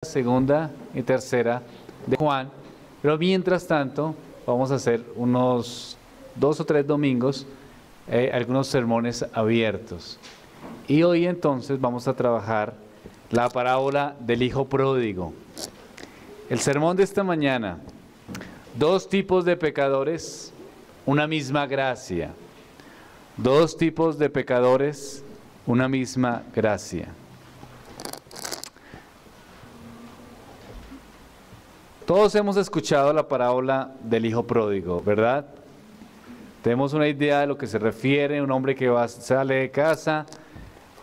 Segunda y tercera de Juan, pero mientras tanto vamos a hacer unos 2 o 3 domingos algunos sermones abiertos. Y hoy entonces vamos a trabajar la parábola del hijo pródigo. El sermón de esta mañana: dos tipos de pecadores, una misma gracia. Dos tipos de pecadores, una misma gracia. Todos hemos escuchado la parábola del hijo pródigo, ¿verdad? Tenemos una idea de lo que se refiere: un hombre que sale de casa,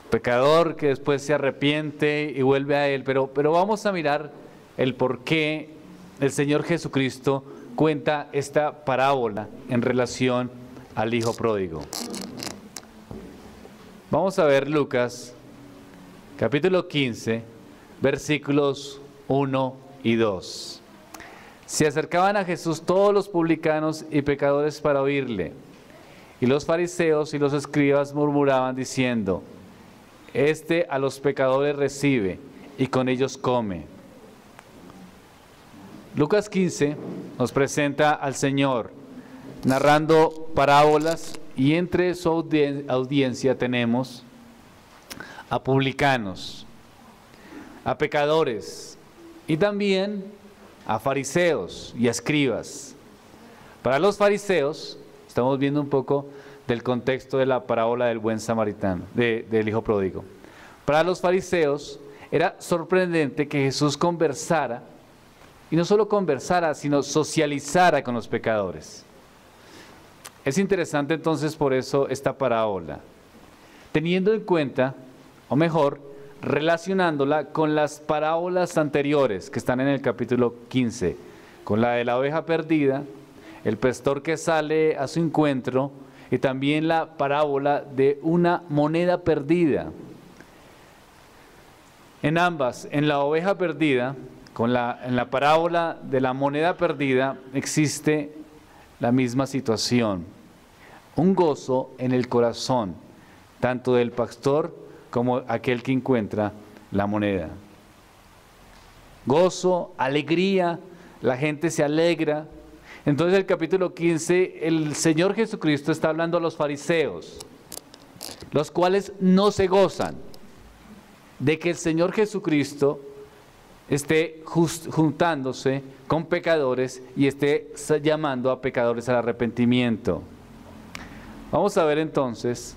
pecador que después se arrepiente y vuelve a él. Pero vamos a mirar el por qué el Señor Jesucristo cuenta esta parábola en relación al hijo pródigo. Vamos a ver Lucas, capítulo 15, versículos 1 y 2. Se acercaban a Jesús todos los publicanos y pecadores para oírle. Y los fariseos y los escribas murmuraban diciendo: Este a los pecadores recibe y con ellos come. Lucas 15 nos presenta al Señor narrando parábolas, y entre su audiencia tenemos a publicanos, a pecadores y también a fariseos y a escribas. Para los fariseos, estamos viendo un poco del contexto de la parábola del buen samaritano, del hijo pródigo. Para los fariseos era sorprendente que Jesús conversara, y no solo conversara, sino socializara con los pecadores. Es interesante entonces por eso esta parábola, teniendo en cuenta, o mejor, relacionándola con las parábolas anteriores que están en el capítulo 15, con la de la oveja perdida, el pastor que sale a su encuentro, y también la parábola de una moneda perdida. En ambas, en la oveja perdida, en la parábola de la moneda perdida, existe la misma situación: un gozo en el corazón, tanto del pastor como aquel que encuentra la moneda. Gozo, alegría, la gente se alegra. Entonces el capítulo 15, el Señor Jesucristo está hablando a los fariseos, los cuales no se gozan de que el Señor Jesucristo esté juntándose con pecadores y esté llamando a pecadores al arrepentimiento. Vamos a ver entonces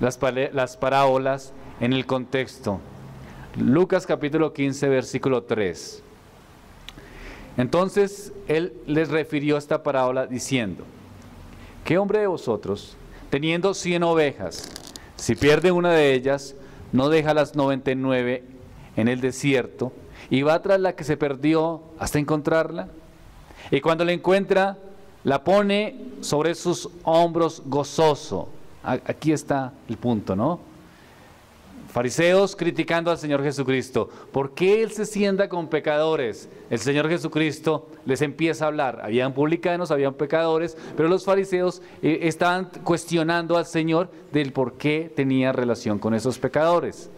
las parábolas en el contexto. Lucas capítulo 15, versículo 3. Entonces él les refirió esta parábola diciendo: ¿Qué hombre de vosotros, teniendo 100 ovejas, si pierde una de ellas, no deja las 99 en el desierto y va tras la que se perdió hasta encontrarla? Y cuando la encuentra, la pone sobre sus hombros gozoso. Aquí está el punto, ¿no? Fariseos criticando al Señor Jesucristo. ¿Por qué Él se sienta con pecadores? El Señor Jesucristo les empieza a hablar. Habían publicanos, habían pecadores, pero los fariseos estaban cuestionando al Señor del por qué tenía relación con esos pecadores.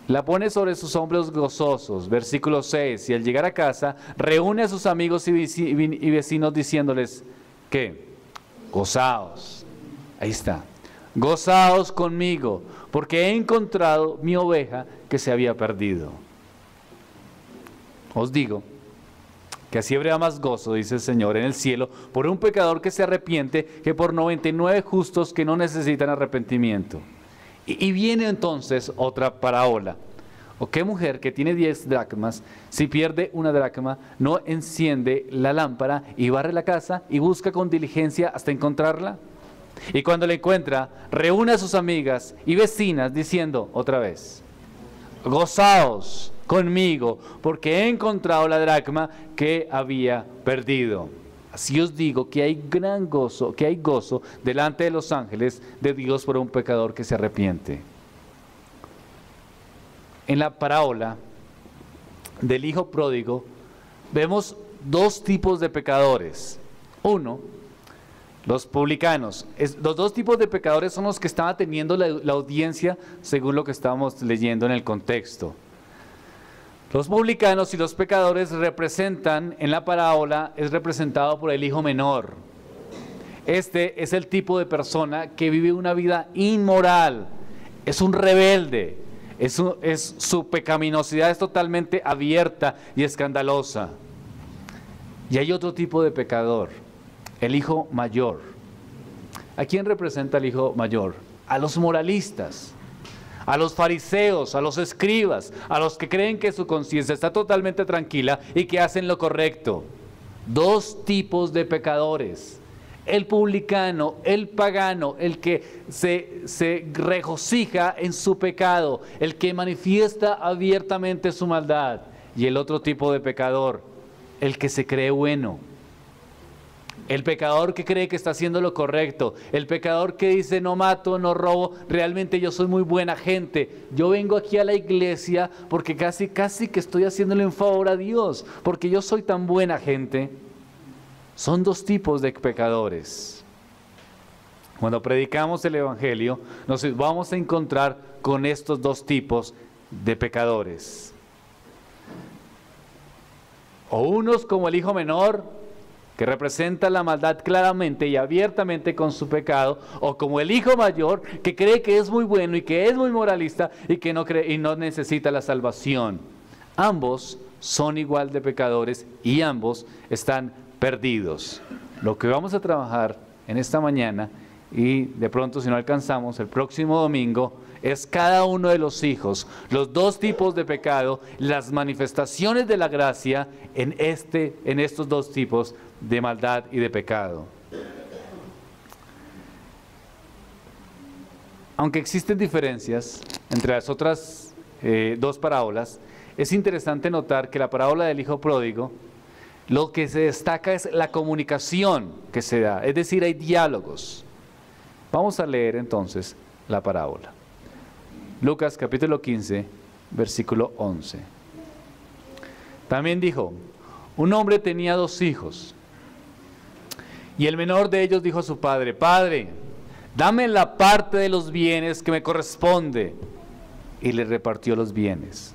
La pone sobre sus hombros gozosos, versículo 6, y al llegar a casa, reúne a sus amigos y vecinos diciéndoles, ¿qué? Gozaos. Ahí está. Gozaos conmigo, porque he encontrado mi oveja que se había perdido. Os digo que así habrá más gozo, dice el Señor, en el cielo por un pecador que se arrepiente que por 99 justos que no necesitan arrepentimiento. Y viene entonces otra parábola. ¿O qué mujer que tiene 10 dracmas, si pierde una dracma, no enciende la lámpara y barre la casa y busca con diligencia hasta encontrarla? Y cuando la encuentra, reúne a sus amigas y vecinas diciendo otra vez: Gozaos conmigo, porque he encontrado la dracma que había perdido. Así os digo que hay gran gozo, que hay gozo delante de los ángeles de Dios por un pecador que se arrepiente. En la parábola del hijo pródigo vemos dos tipos de pecadores. Uno, los publicanos. Los dos tipos de pecadores son los que estaba teniendo la audiencia según lo que estábamos leyendo en el contexto. Los publicanos y los pecadores representan, en la parábola, es representado por el hijo menor. Este es el tipo de persona que vive una vida inmoral, es un rebelde, su pecaminosidad es totalmente abierta y escandalosa. Y hay otro tipo de pecador, el hijo mayor. ¿A quién representa el hijo mayor? A los moralistas, a los fariseos, a los escribas, a los que creen que su conciencia está totalmente tranquila y que hacen lo correcto. Dos tipos de pecadores: el publicano, el pagano, el que se regocija en su pecado, el que manifiesta abiertamente su maldad, y el otro tipo de pecador, el que se cree bueno. El pecador que cree que está haciendo lo correcto, el pecador que dice no mato, no robo, realmente yo soy muy buena gente, yo vengo aquí a la iglesia porque casi que estoy haciéndole un favor a Dios, porque yo soy tan buena gente. Son dos tipos de pecadores. Cuando predicamos el Evangelio, nos vamos a encontrar con estos dos tipos de pecadores. O unos como el hijo menor, que representa la maldad claramente y abiertamente con su pecado, o como el hijo mayor, que cree que es muy bueno y que es muy moralista y que no cree y no necesita la salvación. Ambos son igual de pecadores y ambos están perdidos. Lo que vamos a trabajar en esta mañana, y de pronto si no alcanzamos el próximo domingo, es cada uno de los hijos, los dos tipos de pecado, las manifestaciones de la gracia en estos dos tipos de maldad y de pecado. Aunque existen diferencias entre las otras dos parábolas, es interesante notar que la parábola del hijo pródigo, lo que se destaca es la comunicación que se da, es decir, hay diálogos. Vamos a leer entonces la parábola. Lucas capítulo 15, versículo 11. También dijo: un hombre tenía 2 hijos, y el menor de ellos dijo a su padre: Padre, dame la parte de los bienes que me corresponde. Y le repartió los bienes.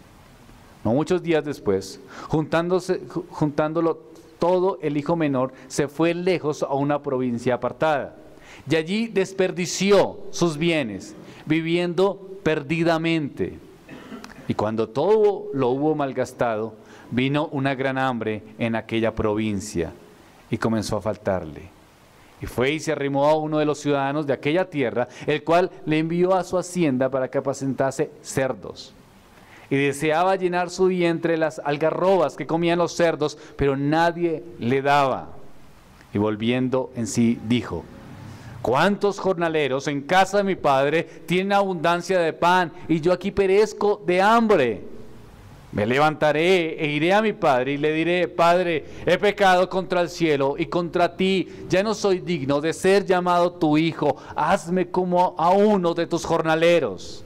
No muchos días después, juntándolo todo, el hijo menor se fue lejos a una provincia apartada, y allí desperdició sus bienes, viviendo perdidamente. Y cuando todo lo hubo malgastado, vino una gran hambre en aquella provincia, y comenzó a faltarle. Y fue y se arrimó a uno de los ciudadanos de aquella tierra, el cual le envió a su hacienda para que apacentase cerdos. Y deseaba llenar su vientre las algarrobas que comían los cerdos, pero nadie le daba. Y volviendo en sí, dijo: ¿cuántos jornaleros en casa de mi padre tienen abundancia de pan, y yo aquí perezco de hambre? Me levantaré e iré a mi padre y le diré: Padre, he pecado contra el cielo y contra ti, ya no soy digno de ser llamado tu hijo, hazme como a uno de tus jornaleros.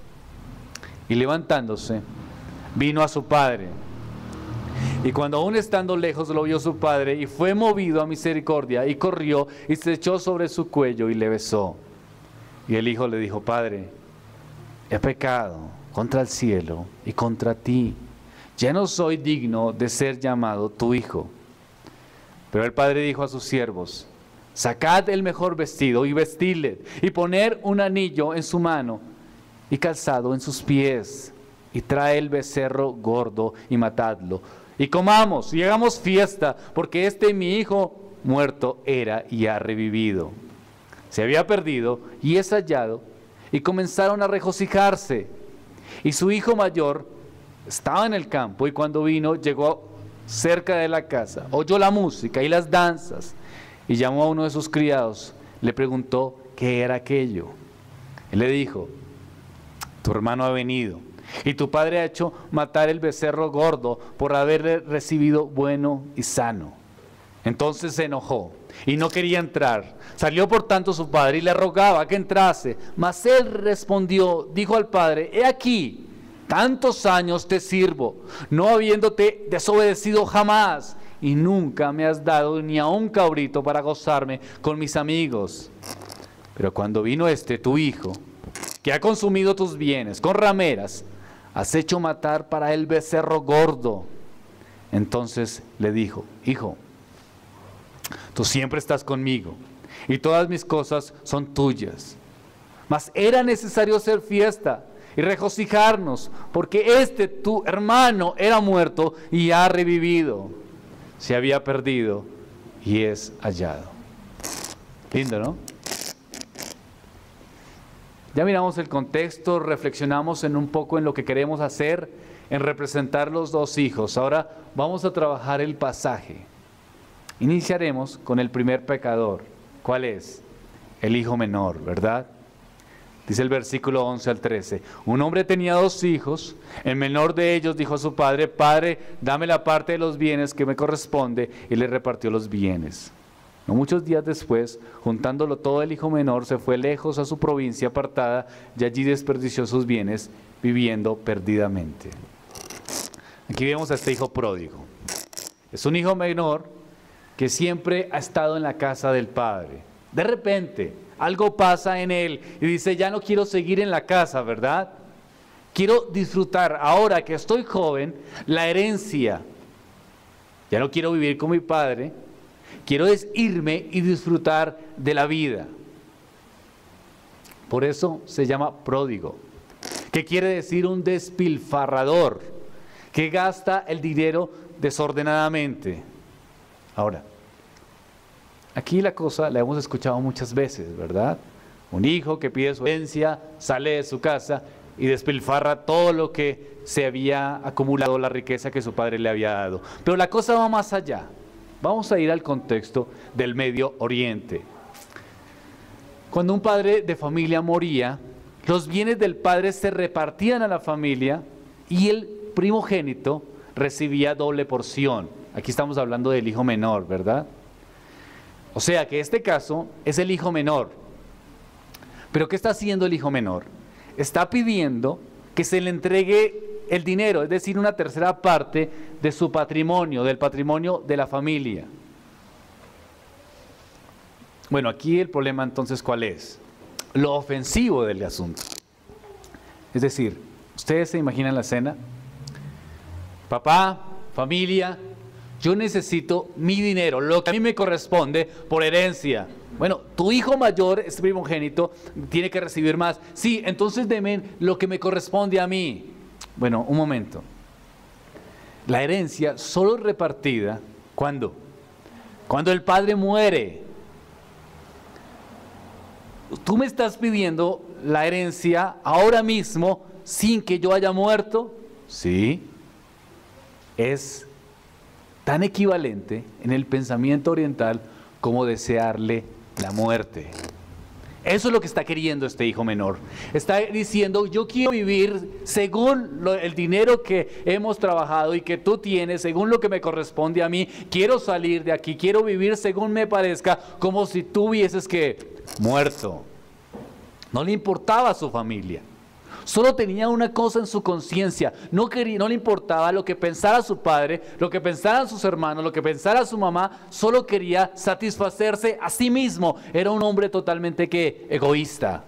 Y levantándose, vino a su padre. Y cuando aún estando lejos lo vio su padre, y fue movido a misericordia, y corrió y se echó sobre su cuello y le besó. Y el hijo le dijo: Padre, he pecado contra el cielo y contra ti, ya no soy digno de ser llamado tu hijo. Pero el padre dijo a sus siervos: sacad el mejor vestido y vestidle, y poner un anillo en su mano y calzado en sus pies, y trae el becerro gordo y matadlo, y comamos y hagamos fiesta, porque mi hijo muerto era y ha revivido, se había perdido y es hallado. Y comenzaron a regocijarse. Y su hijo mayor estaba en el campo, y cuando vino, llegó cerca de la casa, oyó la música y las danzas, y llamó a uno de sus criados, le preguntó qué era aquello. Él le dijo: tu hermano ha venido, y tu padre ha hecho matar el becerro gordo por haberle recibido bueno y sano. Entonces se enojó y no quería entrar. Salió por tanto su padre y le rogaba que entrase. Mas él respondió, dijo al padre: he aquí, tantos años te sirvo, no habiéndote desobedecido jamás, y nunca me has dado ni a un cabrito para gozarme con mis amigos. Pero cuando vino tu hijo, que ha consumido tus bienes con rameras, has hecho matar para el becerro gordo. Entonces le dijo, hijo, tú siempre estás conmigo y todas mis cosas son tuyas. Mas era necesario hacer fiesta y regocijarnos, porque tu hermano era muerto y ha revivido. Se había perdido y es hallado. Lindo, ¿no? Ya miramos el contexto, reflexionamos un poco en lo que queremos hacer, en representar los dos hijos. Ahora vamos a trabajar el pasaje. Iniciaremos con el primer pecador. ¿Cuál es? El hijo menor, ¿verdad? Dice el versículo 11 al 13. Un hombre tenía 2 hijos. El menor de ellos dijo a su padre, Padre, dame la parte de los bienes que me corresponde, y le repartió los bienes. No muchos días después, juntándolo todo, el hijo menor se fue lejos a su provincia apartada y allí desperdició sus bienes, viviendo perdidamente. Aquí vemos a este hijo pródigo. Es un hijo menor que siempre ha estado en la casa del padre. De repente, algo pasa en él y dice, ya no quiero seguir en la casa, ¿verdad? Quiero disfrutar, ahora que estoy joven, la herencia. Ya no quiero vivir con mi padre, quiero irme y disfrutar de la vida. Por eso se llama pródigo, que quiere decir un despilfarrador, que gasta el dinero desordenadamente. Ahora, aquí la cosa la hemos escuchado muchas veces, ¿verdad? Un hijo que pide su herencia, sale de su casa y despilfarra todo lo que se había acumulado, la riqueza que su padre le había dado. Pero la cosa va más allá. Vamos a ir al contexto del Medio Oriente. Cuando un padre de familia moría, los bienes del padre se repartían a la familia y el primogénito recibía doble porción. Aquí estamos hablando del hijo menor, ¿verdad? O sea que este caso es el hijo menor. ¿Pero qué está haciendo el hijo menor? Está pidiendo que se le entregue el dinero, es decir, una tercera parte de su patrimonio, del patrimonio de la familia. Bueno, aquí el problema entonces, ¿cuál es? Lo ofensivo del asunto. Es decir, ¿ustedes se imaginan la escena? Papá, familia, yo necesito mi dinero, lo que a mí me corresponde por herencia. Bueno, tu hijo mayor, este primogénito, tiene que recibir más. Sí, entonces deme lo que me corresponde a mí. Bueno, un momento. La herencia solo es repartida, ¿cuándo? Cuando el padre muere. ¿Tú me estás pidiendo la herencia ahora mismo sin que yo haya muerto? Sí. Es tan equivalente en el pensamiento oriental como desearle la muerte. Eso es lo que está queriendo este hijo menor. Está diciendo, yo quiero vivir según el dinero que hemos trabajado y que tú tienes, según lo que me corresponde a mí. Quiero salir de aquí, quiero vivir según me parezca, como si tú hubieses muerto. No le importaba a su familia. Solo tenía una cosa en su conciencia, no le importaba lo que pensara su padre, lo que pensaran sus hermanos, lo que pensara su mamá, solo quería satisfacerse a sí mismo. Era un hombre totalmente egoísta.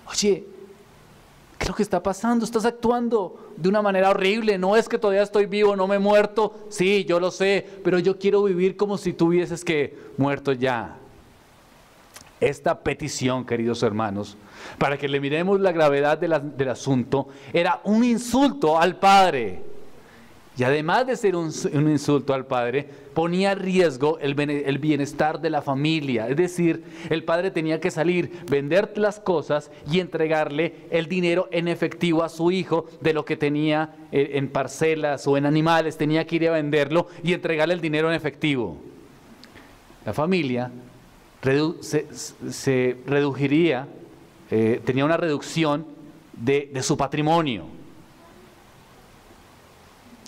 Oye, ¿qué es lo que está pasando? Estás actuando de una manera horrible, no es que todavía estoy vivo, no me he muerto, sí, yo lo sé, pero yo quiero vivir como si tú hubieses muerto ya. Esta petición, queridos hermanos, para que le miremos la gravedad del asunto, era un insulto al padre. Y además de ser un insulto al padre, ponía en riesgo el bienestar de la familia. Es decir, el padre tenía que salir, vender las cosas y entregarle el dinero en efectivo a su hijo de lo que tenía en parcelas o en animales. Tenía que ir a venderlo y entregarle el dinero en efectivo. La familia se reduciría, tenía una reducción de su patrimonio.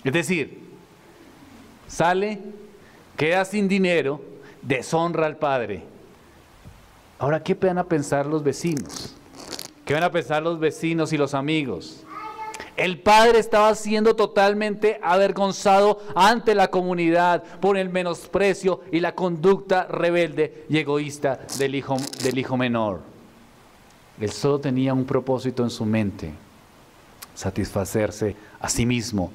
Es decir, sale, queda sin dinero, deshonra al padre. Ahora, ¿qué van a pensar los vecinos? ¿Qué van a pensar los vecinos y los amigos? El padre estaba siendo totalmente avergonzado ante la comunidad por el menosprecio y la conducta rebelde y egoísta del hijo menor. Él solo tenía un propósito en su mente. satisfacerse a sí mismo.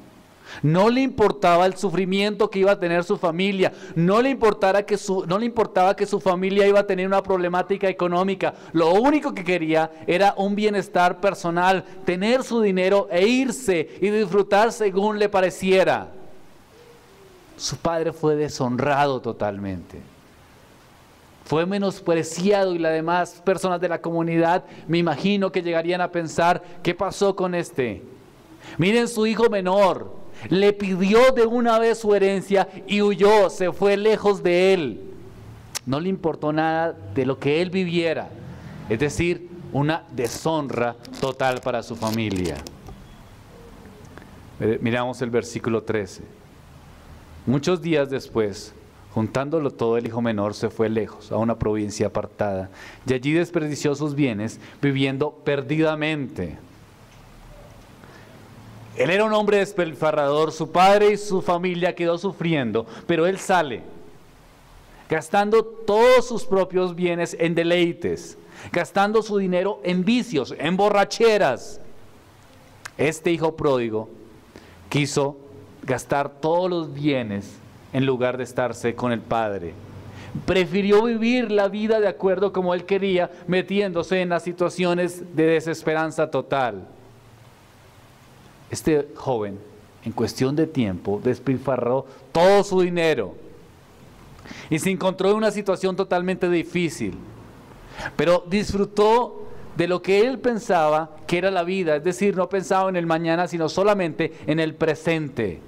No le importaba el sufrimiento que iba a tener su familia, no le importaba que su familia iba a tener una problemática económica. Lo único que quería era un bienestar personal, tener su dinero e irse y disfrutar según le pareciera. Su padre fue deshonrado totalmente. Fue menospreciado y las demás personas de la comunidad, me imagino que llegarían a pensar, ¿qué pasó con este? Miren, su hijo menor le pidió de una vez su herencia y huyó, se fue lejos de él. No le importó nada de lo que él viviera, es decir, una deshonra total para su familia. Miramos el versículo 13. Muchos días después, juntándolo todo, el hijo menor se fue lejos, a una provincia apartada, y allí desperdició sus bienes, viviendo perdidamente. Él era un hombre despilfarrador, su padre y su familia quedó sufriendo, pero él sale, gastando todos sus propios bienes en deleites, gastando su dinero en vicios, en borracheras. Este hijo pródigo quiso gastar todos los bienes en lugar de estarse con el padre. Prefirió vivir la vida de acuerdo como él quería, metiéndose en las situaciones de desesperanza total. Este joven, en cuestión de tiempo, despilfarró todo su dinero y se encontró en una situación totalmente difícil, pero disfrutó de lo que él pensaba que era la vida, es decir, no pensaba en el mañana, sino solamente en el presente.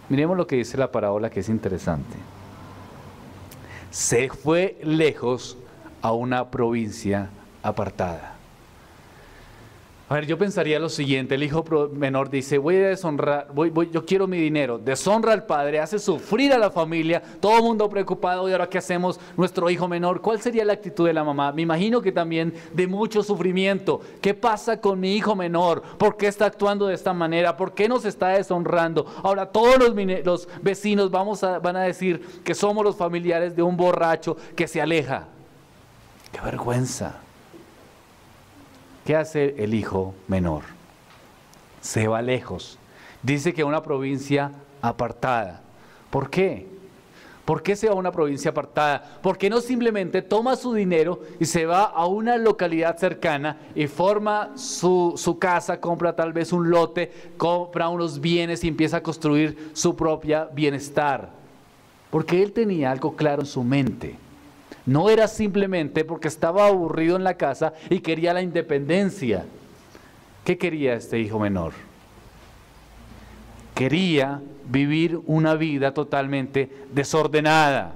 Miremos lo que dice la parábola, que es interesante. Se fue lejos a una provincia apartada. A ver, yo pensaría lo siguiente, el hijo menor dice, voy a deshonrar, yo quiero mi dinero, deshonra al padre, hace sufrir a la familia, todo el mundo preocupado, y ahora ¿qué hacemos? Nuestro hijo menor, ¿cuál sería la actitud de la mamá? Me imagino que también de mucho sufrimiento. ¿Qué pasa con mi hijo menor? ¿Por qué está actuando de esta manera? ¿Por qué nos está deshonrando? Ahora todos los vecinos van a decir que somos los familiares de un borracho que se aleja. ¡Qué vergüenza! ¿Qué hace el hijo menor? Se va lejos. Dice que a una provincia apartada. ¿Por qué? ¿Por qué se va a una provincia apartada? Porque no simplemente toma su dinero y se va a una localidad cercana y forma su casa, compra tal vez un lote, compra unos bienes y empieza a construir su propia bienestar. Porque él tenía algo claro en su mente. No era simplemente porque estaba aburrido en la casa y quería la independencia. ¿Qué quería este hijo menor? Quería vivir una vida totalmente desordenada.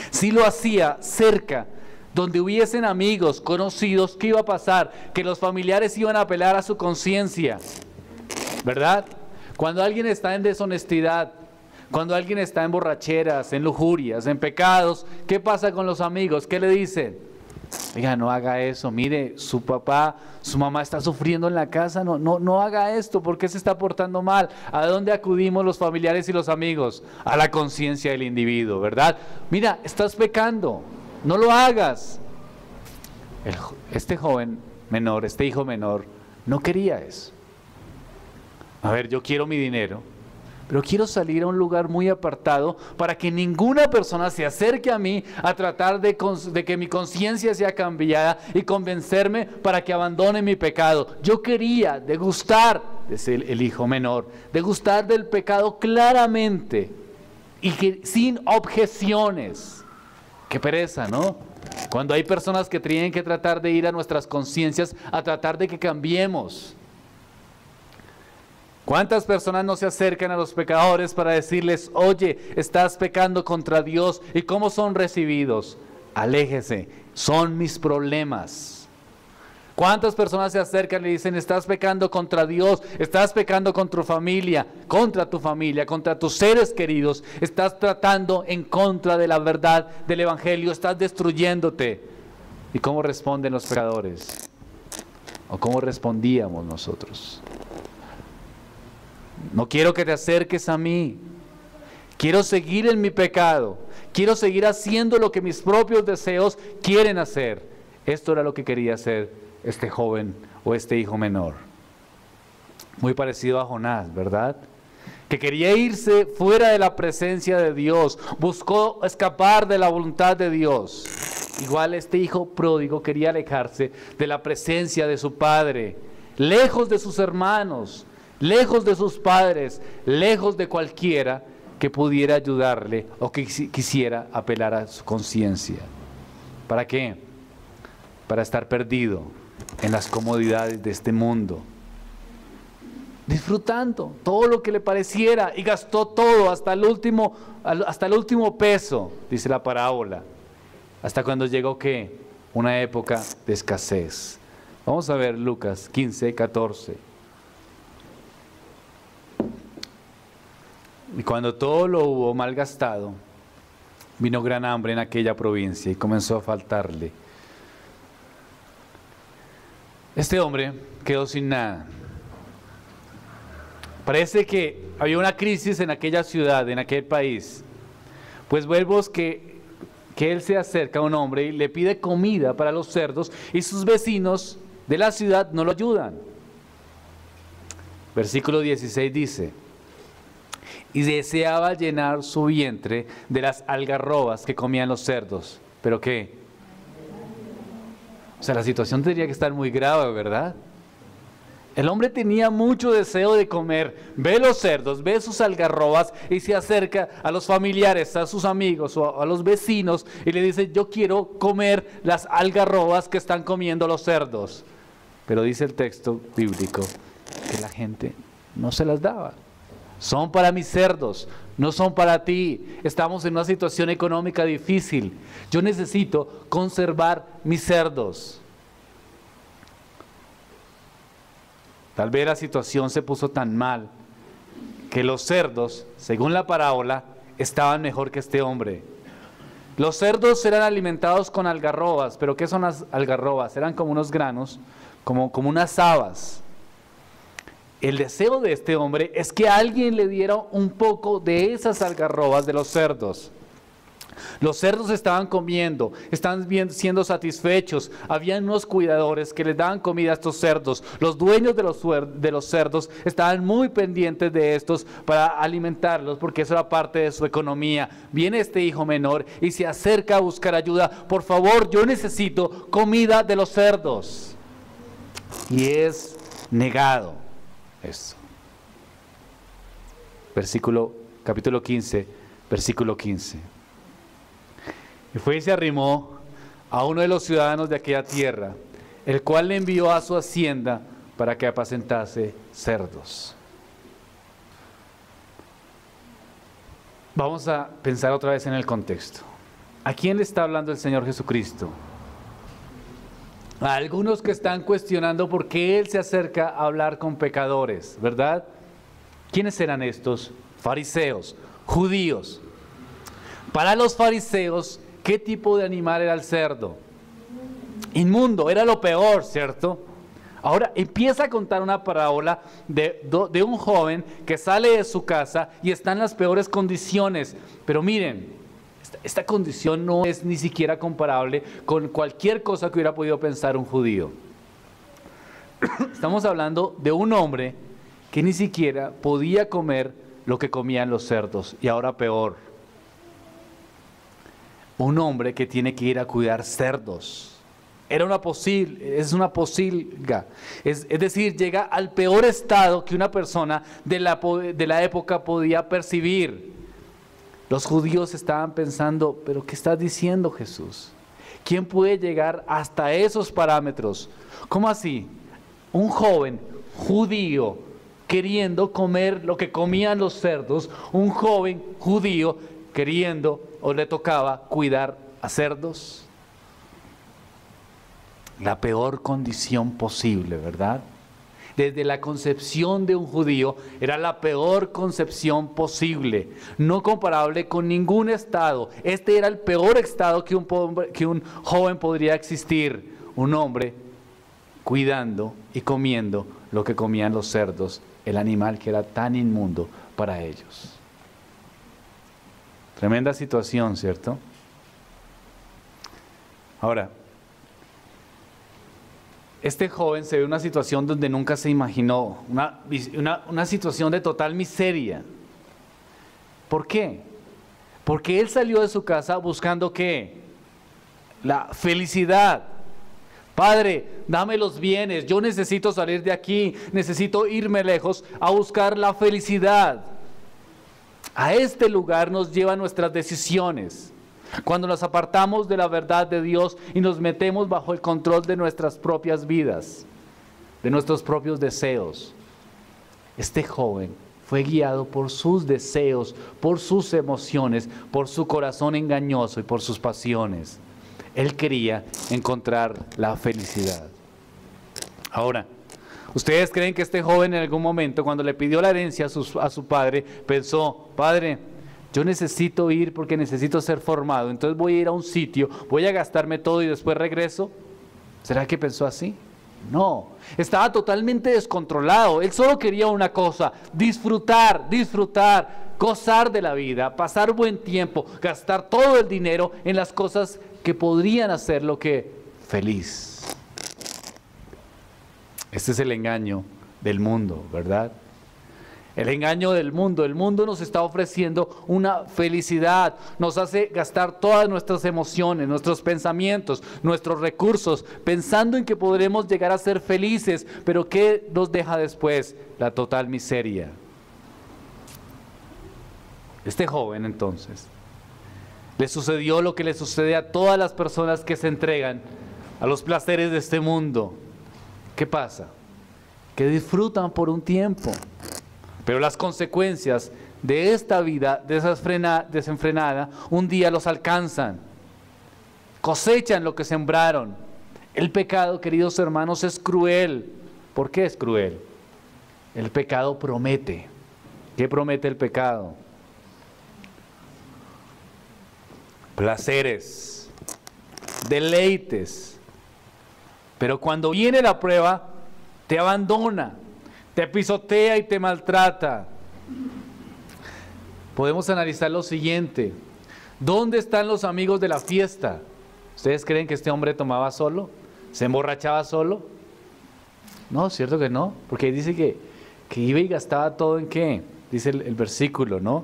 Si lo hacía cerca, donde hubiesen amigos, conocidos, ¿qué iba a pasar? Que los familiares iban a apelar a su conciencia, ¿verdad? Cuando alguien está en deshonestidad, cuando alguien está en borracheras, en lujurias, en pecados, ¿qué pasa con los amigos? ¿Qué le dicen? Oiga, no haga eso, mire, su papá, su mamá está sufriendo en la casa, no haga esto, ¿por qué se está portando mal? ¿A dónde acudimos los familiares y los amigos? A la conciencia del individuo, ¿verdad? Mira, estás pecando, no lo hagas. Este joven menor, este hijo menor, no quería eso. A ver, yo quiero mi dinero, pero quiero salir a un lugar muy apartado para que ninguna persona se acerque a mí a tratar de que mi conciencia sea cambiada y convencerme para que abandone mi pecado. Yo quería degustar, es el hijo menor, degustar del pecado claramente y que sin objeciones. Qué pereza, ¿no? Cuando hay personas que tienen que tratar de ir a nuestras conciencias a tratar de que cambiemos. ¿Cuántas personas no se acercan a los pecadores para decirles, oye, estás pecando contra Dios? ¿Y cómo son recibidos? Aléjese, son mis problemas. ¿Cuántas personas se acercan y le dicen, estás pecando contra Dios, estás pecando contra tu familia, contra tus seres queridos, estás tratando en contra de la verdad del Evangelio, estás destruyéndote? ¿Y cómo responden los pecadores? ¿O cómo respondíamos nosotros? No quiero que te acerques a mí, quiero seguir en mi pecado, quiero seguir haciendo lo que mis propios deseos quieren hacer. Esto era lo que quería hacer este joven o este hijo menor? Muy parecido a Jonás, ¿verdad? Que quería irse fuera de la presencia de Dios, buscó escapar de la voluntad de Dios. Igual este hijo pródigo quería alejarse de la presencia de su padre, lejos de sus hermanos, lejos de sus padres, lejos de cualquiera que pudiera ayudarle o que quisiera apelar a su conciencia. ¿Para qué? Para estar perdido en las comodidades de este mundo, disfrutando todo lo que le pareciera, y gastó todo hasta el último peso, dice la parábola, hasta cuando llegó ¿qué? Una época de escasez. Vamos a ver Lucas 15, 14. Y cuando todo lo hubo malgastado, vino gran hambre en aquella provincia y comenzó a faltarle. Este hombre quedó sin nada. Parece que había una crisis en aquella ciudad, en aquel país. Pues vemos que él se acerca a un hombre y le pide comida para los cerdos, y sus vecinos de la ciudad no lo ayudan. Versículo 16 dice: y deseaba llenar su vientre de las algarrobas que comían los cerdos. ¿Pero qué? O sea, la situación tendría que estar muy grave, ¿verdad? El hombre tenía mucho deseo de comer, ve los cerdos, ve sus algarrobas y se acerca a los familiares, a sus amigos o a los vecinos y le dice: yo quiero comer las algarrobas que están comiendo los cerdos. Pero dice el texto bíblico que la gente no se las daba. Son para mis cerdos, no son para ti. Estamos en una situación económica difícil. Yo necesito conservar mis cerdos. Tal vez la situación se puso tan mal que los cerdos, según la parábola, estaban mejor que este hombre. Los cerdos eran alimentados con algarrobas, pero ¿qué son las algarrobas? Eran como unos granos, como unas habas. El deseo de este hombre es que alguien le diera un poco de esas algarrobas de los cerdos. Los cerdos estaban comiendo, estaban siendo satisfechos. Habían unos cuidadores que les daban comida a estos cerdos. Los dueños de los cerdos estaban muy pendientes de estos para alimentarlos, porque eso era parte de su economía. Viene este hijo menor y se acerca a buscar ayuda. Por favor, yo necesito comida de los cerdos. Y es negado esto. Capítulo 15, versículo 15. Y fue y se arrimó a uno de los ciudadanos de aquella tierra, el cual le envió a su hacienda para que apacentase cerdos. Vamos a pensar otra vez en el contexto. ¿A quién le está hablando el Señor Jesucristo? A algunos que están cuestionando por qué Él se acerca a hablar con pecadores, ¿verdad? ¿Quiénes eran estos? Fariseos, judíos. Para los fariseos, ¿qué tipo de animal era el cerdo? Inmundo, era lo peor, ¿cierto? Ahora empieza a contar una parábola de un joven que sale de su casa y está en las peores condiciones. Pero miren, esta condición no es ni siquiera comparable con cualquier cosa que hubiera podido pensar un judío. Estamos hablando de un hombre que ni siquiera podía comer lo que comían los cerdos, y ahora peor. Un hombre que tiene que ir a cuidar cerdos. Es una posilga. Es decir, llega al peor estado que una persona de la época podía percibir. Los judíos estaban pensando: ¿pero qué estás diciendo, Jesús? ¿Quién puede llegar hasta esos parámetros? ¿Cómo así? Un joven judío queriendo comer lo que comían los cerdos, un joven judío queriendo o le tocaba cuidar a cerdos. La peor condición posible, ¿verdad? Desde la concepción de un judío era la peor concepción posible, no comparable con ningún estado. Este era el peor estado que un joven podría existir. Un hombre cuidando y comiendo lo que comían los cerdos, el animal que era tan inmundo para ellos. Tremenda situación, ¿cierto? Ahora, Este joven se ve en una situación donde nunca se imaginó, una situación de total miseria. ¿Por qué? Porque él salió de su casa buscando ¿qué? La felicidad. Padre, dame los bienes, yo necesito salir de aquí, necesito irme lejos a buscar la felicidad. A este lugar nos llevan nuestras decisiones. Cuando nos apartamos de la verdad de Dios y nos metemos bajo el control de nuestras propias vidas, de nuestros propios deseos. Este joven fue guiado por sus deseos, por sus emociones, por su corazón engañoso y por sus pasiones. Él quería encontrar la felicidad. Ahora, ¿ustedes creen que este joven en algún momento, cuando le pidió la herencia a su padre, pensó, padre, yo necesito ir porque necesito ser formado, entonces voy a ir a un sitio, voy a gastarme todo y después regreso? ¿Será que pensó así? No, estaba totalmente descontrolado. Él solo quería una cosa: disfrutar, gozar de la vida, pasar buen tiempo, gastar todo el dinero en las cosas que podrían hacerlo feliz. Este es el engaño del mundo, ¿verdad? El engaño del mundo. El mundo nos está ofreciendo una felicidad, nos hace gastar todas nuestras emociones, nuestros pensamientos, nuestros recursos, pensando en que podremos llegar a ser felices, pero ¿qué nos deja después? La total miseria. Este joven entonces, le sucedió lo que le sucede a todas las personas que se entregan a los placeres de este mundo. ¿Qué pasa? Que disfrutan por un tiempo, pero las consecuencias de esta vida desenfrenada un día los alcanzan. Cosechan lo que sembraron. El pecado, queridos hermanos, es cruel. ¿Por qué es cruel? El pecado promete. ¿Qué promete el pecado? Placeres, deleites. Pero cuando viene la prueba, te abandona, te pisotea y te maltrata. Podemos analizar lo siguiente: ¿dónde están los amigos de la fiesta? ¿Ustedes creen que este hombre tomaba solo? ¿Se emborrachaba solo? No, cierto que no, porque dice que iba y gastaba todo ¿en qué? Dice el versículo, ¿no?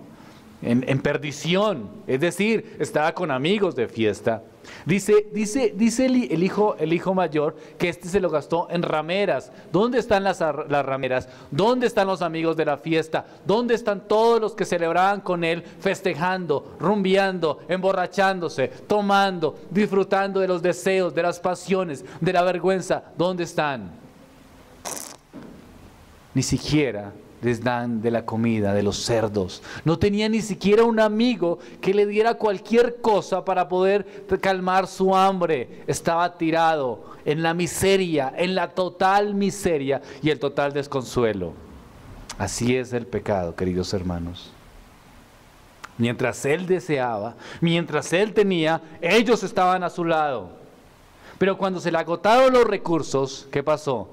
En perdición, es decir, estaba con amigos de fiesta. Dice el hijo mayor que este se lo gastó en rameras. ¿Dónde están las rameras? ¿Dónde están los amigos de la fiesta? ¿Dónde están todos los que celebraban con él, festejando, rumbeando, emborrachándose, tomando, disfrutando de los deseos, de las pasiones, de la vergüenza? ¿Dónde están? Ni siquiera les dan de la comida de los cerdos. No tenía ni siquiera un amigo que le diera cualquier cosa para poder calmar su hambre. Estaba tirado en la miseria, en la total miseria y el total desconsuelo. Así es el pecado, queridos hermanos. Mientras él deseaba, mientras él tenía, ellos estaban a su lado. Pero cuando se le agotaron los recursos, ¿qué pasó?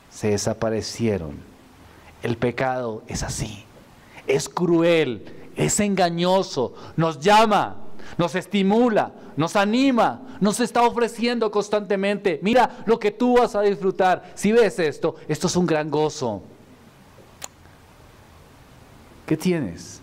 Se desaparecieron. El pecado es así, es cruel, es engañoso, nos llama, nos estimula, nos anima, nos está ofreciendo constantemente. Mira lo que tú vas a disfrutar. Si ves esto es un gran gozo. ¿Qué tienes?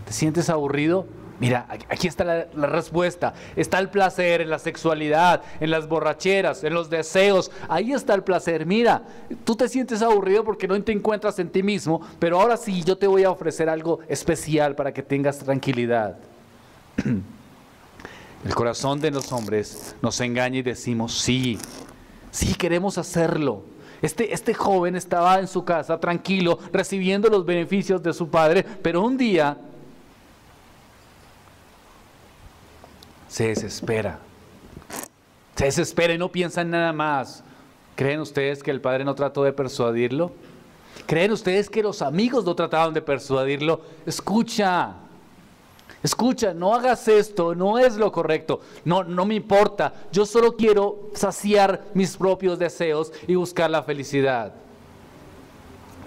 ¿Te sientes aburrido? Mira, aquí está la respuesta. Está el placer en la sexualidad, en las borracheras, en los deseos. Ahí está el placer. Mira, tú te sientes aburrido porque no te encuentras en ti mismo, pero ahora sí yo te voy a ofrecer algo especial para que tengas tranquilidad. El corazón de los hombres nos engaña y decimos, sí queremos hacerlo. Este joven estaba en su casa tranquilo, recibiendo los beneficios de su padre, pero un día se desespera y no piensa en nada más. ¿Creen ustedes que el padre no trató de persuadirlo? ¿Creen ustedes que los amigos no trataron de persuadirlo? Escucha, no hagas esto, no es lo correcto, no me importa, yo solo quiero saciar mis propios deseos y buscar la felicidad.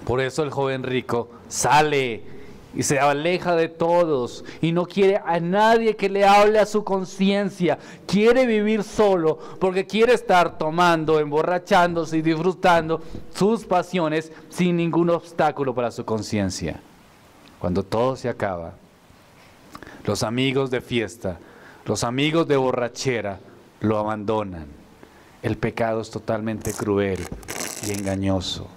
Por eso el joven rico sale y se aleja de todos y no quiere a nadie que le hable a su conciencia. Quiere vivir solo porque quiere estar tomando, emborrachándose y disfrutando sus pasiones sin ningún obstáculo para su conciencia. Cuando todo se acaba, los amigos de fiesta, los amigos de borrachera lo abandonan. El pecado es totalmente cruel y engañoso.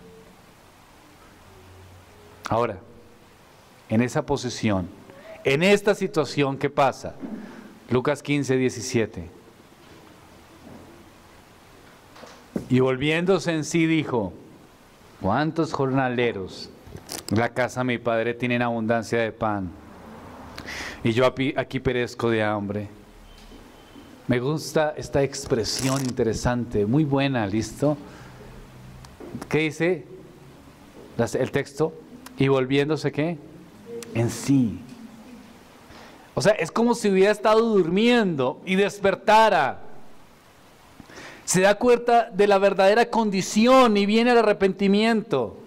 Ahora, en esa posición, en esta situación, ¿qué pasa? Lucas 15, 17. Y volviéndose en sí dijo: ¿cuántos jornaleros en la casa de mi padre tienen abundancia de pan? Y yo aquí perezco de hambre. Me gusta esta expresión interesante, muy buena, ¿listo? ¿Qué dice el texto? Y volviéndose, ¿qué? En sí. O sea, es como si hubiera estado durmiendo y despertara. Se da cuenta de la verdadera condición y viene el arrepentimiento.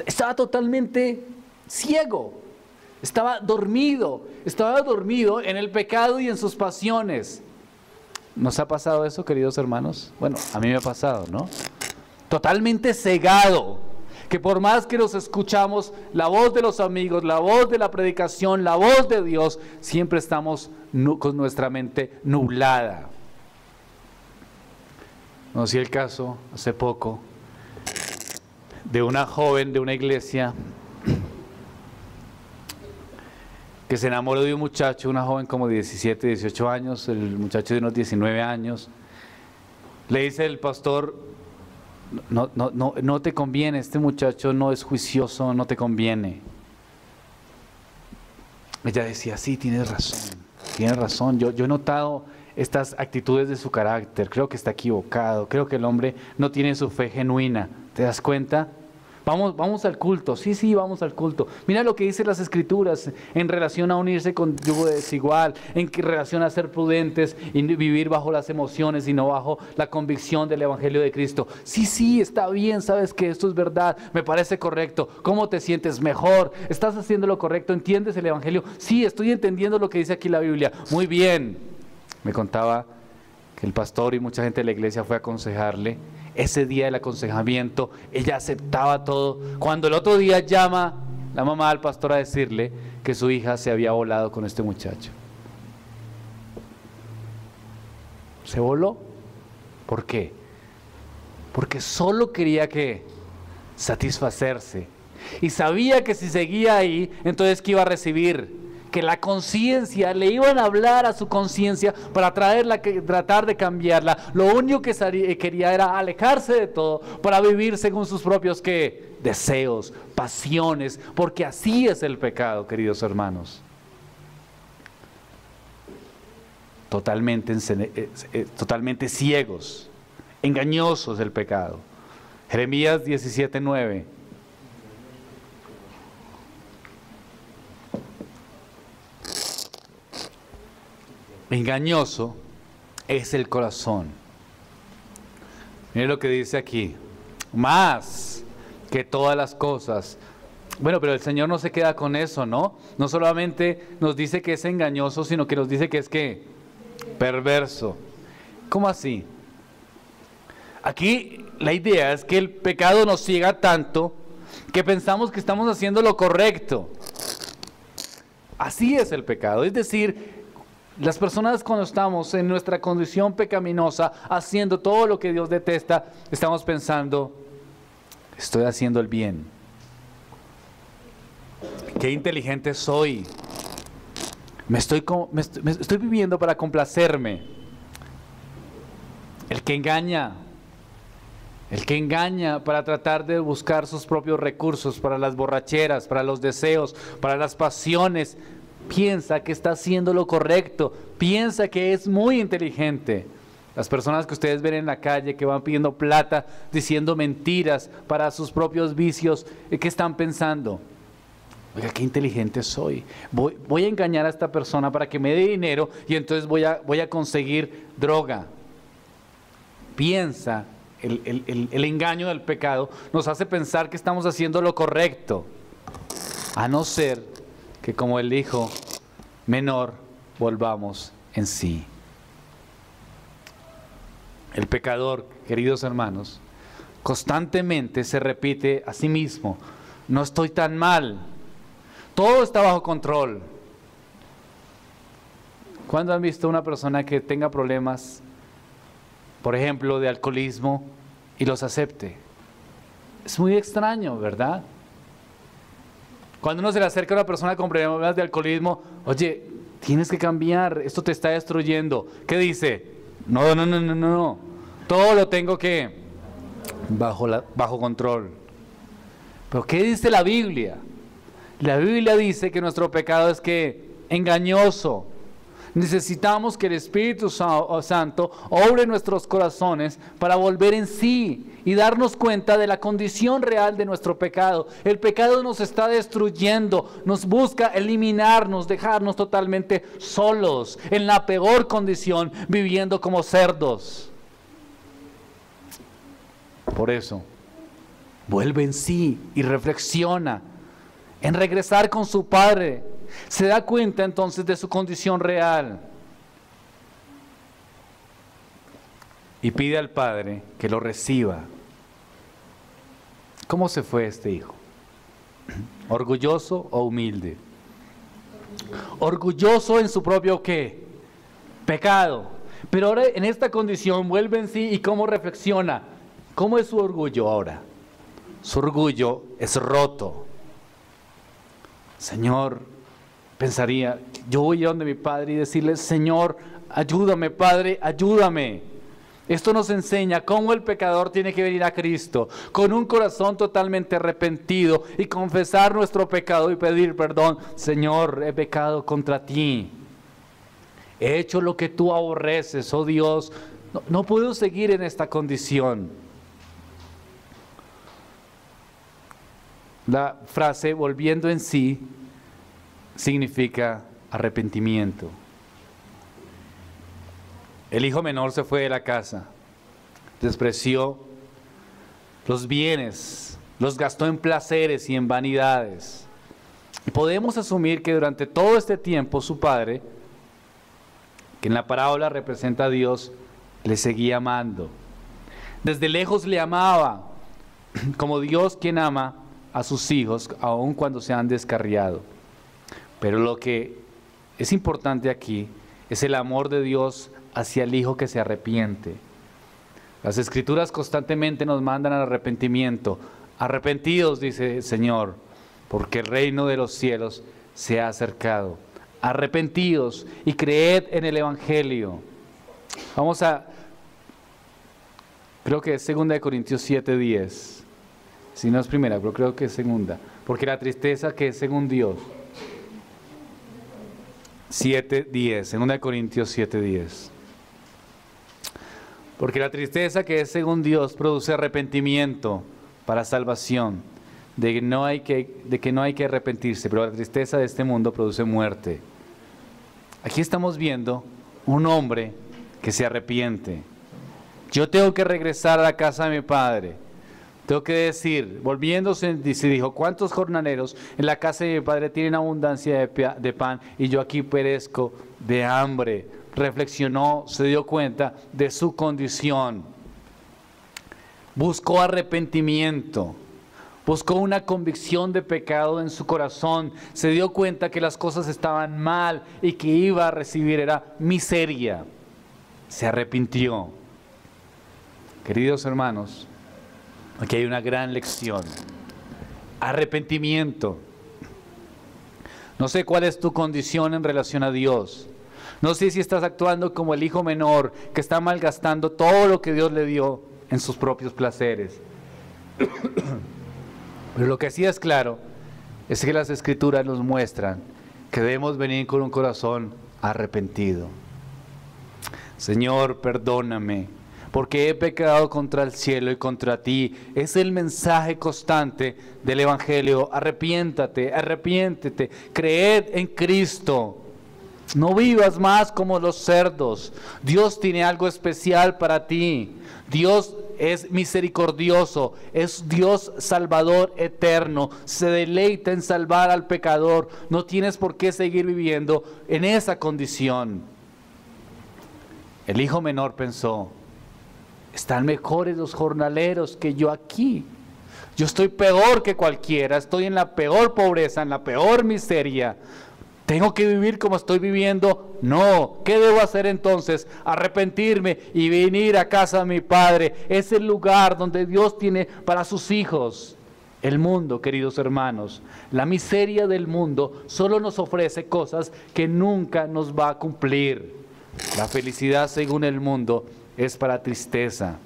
Estaba totalmente ciego. Estaba dormido en el pecado y en sus pasiones. ¿Nos ha pasado eso, queridos hermanos? Bueno, a mí me ha pasado, ¿no? Totalmente cegado, que por más que nos escuchamos la voz de los amigos, la voz de la predicación, la voz de Dios, siempre estamos con nuestra mente nublada. Conocí el caso hace poco de una joven de una iglesia que se enamoró de un muchacho, una joven como de 17, 18 años, el muchacho de unos 19 años. Le dice el pastor: no te conviene, este muchacho no es juicioso, no te conviene. Ella decía: sí, tienes razón, yo he notado estas actitudes de su carácter, creo que está equivocado, creo que el hombre no tiene su fe genuina. ¿Te das cuenta? Vamos al culto. Sí, vamos al culto. Mira lo que dicen las Escrituras en relación a unirse con yugo desigual, en relación a ser prudentes y vivir bajo las emociones y no bajo la convicción del Evangelio de Cristo. Sí, está bien, sabes que esto es verdad, me parece correcto. ¿Cómo te sientes? Mejor. ¿Estás haciendo lo correcto? ¿Entiendes el Evangelio? Sí, estoy entendiendo lo que dice aquí la Biblia. Muy bien. Me contaba que el pastor y mucha gente de la iglesia fue a aconsejarle. Ese día del aconsejamiento, ella aceptaba todo. Cuando el otro día llama la mamá al pastor a decirle que su hija se había volado con este muchacho. Se voló. ¿Por qué? Porque solo quería satisfacerse. Y sabía que si seguía ahí, entonces ¿qué iba a recibir? Que la conciencia, le iban a hablar a su conciencia para tratar de cambiarla. Lo único que quería era alejarse de todo para vivir según sus propios deseos, pasiones, porque así es el pecado, queridos hermanos. Totalmente ciegos, engañosos el pecado. Jeremías 17:9. Engañoso es el corazón. Mire lo que dice aquí: más que todas las cosas. Bueno, pero el Señor no se queda con eso, ¿no? No solamente nos dice que es engañoso, sino que nos dice que es perverso. ¿Cómo así? Aquí la idea es que el pecado nos ciega tanto que pensamos que estamos haciendo lo correcto. Así es el pecado, es decir, las personas cuando estamos en nuestra condición pecaminosa, haciendo todo lo que Dios detesta, estamos pensando: estoy haciendo el bien. Qué inteligente soy. Estoy viviendo para complacerme. El que engaña para tratar de buscar sus propios recursos, para las borracheras, para los deseos, para las pasiones, piensa que está haciendo lo correcto, piensa que es muy inteligente. Las personas que ustedes ven en la calle que van pidiendo plata, diciendo mentiras para sus propios vicios, ¿qué están pensando? Oiga, qué inteligente soy. Voy a engañar a esta persona para que me dé dinero y entonces voy a conseguir droga. Piensa, el engaño del pecado nos hace pensar que estamos haciendo lo correcto. a no ser que como el hijo menor volvamos en sí. El pecador, queridos hermanos, constantemente se repite a sí mismo: no estoy tan mal, todo está bajo control. ¿Cuándo han visto una persona que tenga problemas, por ejemplo, de alcoholismo y los acepte? Es muy extraño, ¿verdad? Cuando uno se le acerca a una persona con problemas de alcoholismo: oye, tienes que cambiar, esto te está destruyendo. ¿Qué dice? No, todo lo tengo que bajo control. ¿Pero qué dice la Biblia? La Biblia dice que nuestro pecado es engañoso. Necesitamos que el Espíritu Santo obre en nuestros corazones para volver en sí y darnos cuenta de la condición real de nuestro pecado. El pecado nos está destruyendo, nos busca eliminarnos, dejarnos totalmente solos, en la peor condición, viviendo como cerdos. Por eso, vuelve en sí y reflexiona en regresar con su Padre. Se da cuenta entonces de su condición real y pide al Padre que lo reciba. ¿Cómo se fue este hijo? ¿Orgulloso o humilde? Orgulloso en su propio ¿qué? Pecado. Pero ahora en esta condición vuelve en sí y ¿cómo reflexiona? ¿Cómo es su orgullo ahora? Su orgullo es roto. Señor, pensaría, yo voy a donde mi Padre y decirle: Señor, ayúdame, Padre, ayúdame. Esto nos enseña cómo el pecador tiene que venir a Cristo con un corazón totalmente arrepentido y confesar nuestro pecado y pedir perdón. Señor, he pecado contra ti. He hecho lo que tú aborreces, oh Dios. No puedo seguir en esta condición. La frase volviendo en sí significa arrepentimiento. El hijo menor se fue de la casa, despreció los bienes, los gastó en placeres y en vanidades. Y podemos asumir que durante todo este tiempo su padre, que en la parábola representa a Dios, le seguía amando. Desde lejos le amaba, como Dios quien ama a sus hijos, aun cuando se han descarriado. Pero lo que es importante aquí es el amor de Dios hacia el hijo que se arrepiente. Las Escrituras constantemente nos mandan al arrepentimiento. Arrepentidos, dice el Señor, porque el reino de los cielos se ha acercado. Arrepentidos y creed en el Evangelio. Vamos a, creo que es 2 Corintios 7:10. Si no es primera, pero creo que es segunda. Porque la tristeza que es según Dios. 7:10, 2 Corintios 7:10. Porque la tristeza que es según Dios produce arrepentimiento para salvación, de que no hay que arrepentirse, pero la tristeza de este mundo produce muerte. Aquí estamos viendo un hombre que se arrepiente. Yo tengo que regresar a la casa de mi padre. Tengo que decir, volviéndose, dijo: ¿cuántos jornaleros en la casa de mi padre tienen abundancia de pan y yo aquí perezco de hambre? Reflexionó, se dio cuenta de su condición. Buscó arrepentimiento. Buscó una convicción de pecado en su corazón. Se dio cuenta que las cosas estaban mal y que iba a recibir era miseria. Se arrepintió. Queridos hermanos, aquí hay una gran lección. Arrepentimiento. No sé cuál es tu condición en relación a Dios. No sé si estás actuando como el hijo menor que está malgastando todo lo que Dios le dio en sus propios placeres. Pero lo que sí es claro es que las Escrituras nos muestran que debemos venir con un corazón arrepentido. Señor, perdóname, porque he pecado contra el cielo y contra ti. Es el mensaje constante del Evangelio. Arrepiéntate, arrepiéntete, creed en Cristo. No vivas más como los cerdos. Dios tiene algo especial para ti. Dios es misericordioso, es Dios salvador eterno, se deleita en salvar al pecador. No tienes por qué seguir viviendo en esa condición. El hijo menor pensó: están mejores los jornaleros que yo aquí. Yo estoy peor que cualquiera, estoy en la peor pobreza, en la peor miseria. ¿Tengo que vivir como estoy viviendo? No. ¿Qué debo hacer entonces? Arrepentirme y venir a casa de mi Padre. Es el lugar donde Dios tiene para sus hijos. El mundo, queridos hermanos, la miseria del mundo solo nos ofrece cosas que nunca nos va a cumplir. La felicidad, según el mundo, es para tristeza.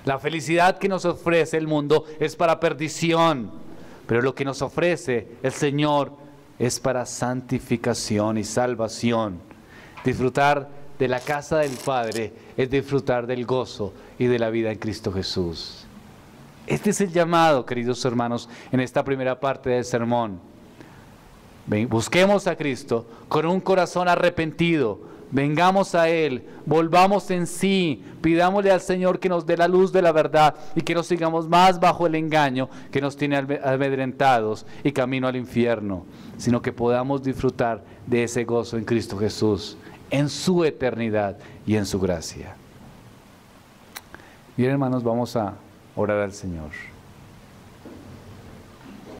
La felicidad que nos ofrece el mundo es para perdición. Pero lo que nos ofrece el Señor es para santificación y salvación. Disfrutar de la casa del Padre es disfrutar del gozo y de la vida en Cristo Jesús. Este es el llamado, queridos hermanos, en esta primera parte del sermón. Busquemos a Cristo con un corazón arrepentido. Vengamos a Él, volvamos en sí, pidámosle al Señor que nos dé la luz de la verdad y que no sigamos más bajo el engaño que nos tiene amedrentados y camino al infierno, sino que podamos disfrutar de ese gozo en Cristo Jesús, en su eternidad y en su gracia. Bien, hermanos, vamos a orar al Señor.